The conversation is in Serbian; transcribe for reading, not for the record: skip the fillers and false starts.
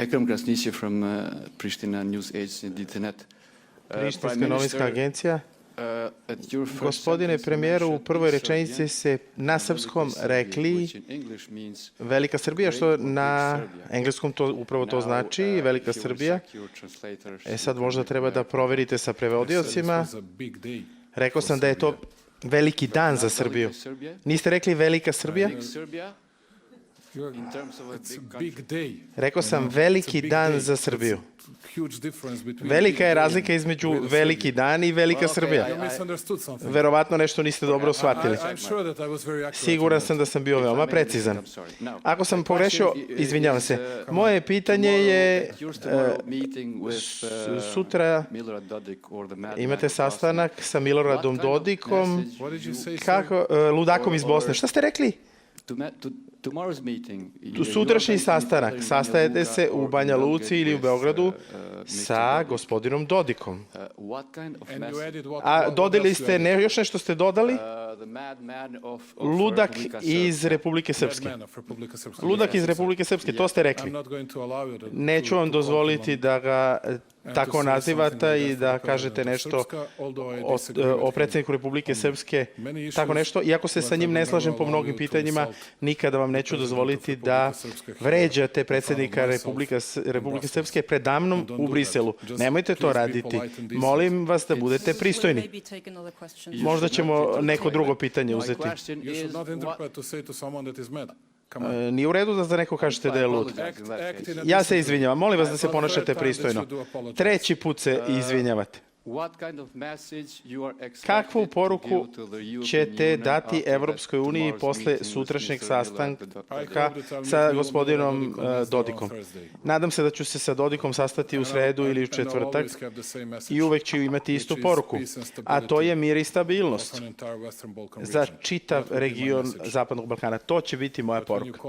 Ekrem Krasniqi from Pristina News Agency and Internet. Prištinska novinska agencija. Gospodine premijeru, u prvoj rečenici se na srpskom rekli Velika Srbija, što na engleskom upravo to znači, Velika Srbija. Sad možda treba da proverite sa prevodiocima. Rekao sam da je to veliki dan za Srbiju. Niste rekli Velika Srbija? Rekao sam veliki dan za Srbiju. Velika je razlika između veliki dan i Velika Srbija. Verovatno nešto niste dobro shvatili. Siguran sam da sam bio veoma precizan. Ako sam pogrešio, izvinjavam se. Moje pitanje je sutra imate sastanak sa Miloradom Dodikom, ludakom iz Bosne. Šta ste rekli? Sutrašnji sastanak. Sastajete se u Banja Luci ili u Beogradu sa gospodinom Dodikom. A dodali ste, još nešto ste dodali? Ludak iz Republike Srpske. Ludak iz Republike Srpske, to ste rekli. Neću vam dozvoliti da ga tako nazivate i da kažete nešto o predsjedniku Republike Srpske, tako nešto. Iako se sa njim ne slažem po mnogim pitanjima, nikada vam neću dozvoliti da vređate predsjednika Republike Srpske predamnom u Briselu. Nemojte to raditi. Molim vas da budete pristojni. Možda ćemo neko drugo pitanje uzeti. Nije u redu da za neko kažete da je lud. Ja se izvinjavam. Molim vas da se ponašate pristojno. Treći put se izvinjavate. Kakvu poruku ćete dati Evropskoj uniji posle sutrašnjeg sastanka sa gospodinom Dodikom? Nadam se da ću se sa Dodikom sastati u sredu ili u četvrtak i uvek ću imati istu poruku, a to je mir i stabilnost za čitav region Zapadnog Balkana. To će biti moja poruka.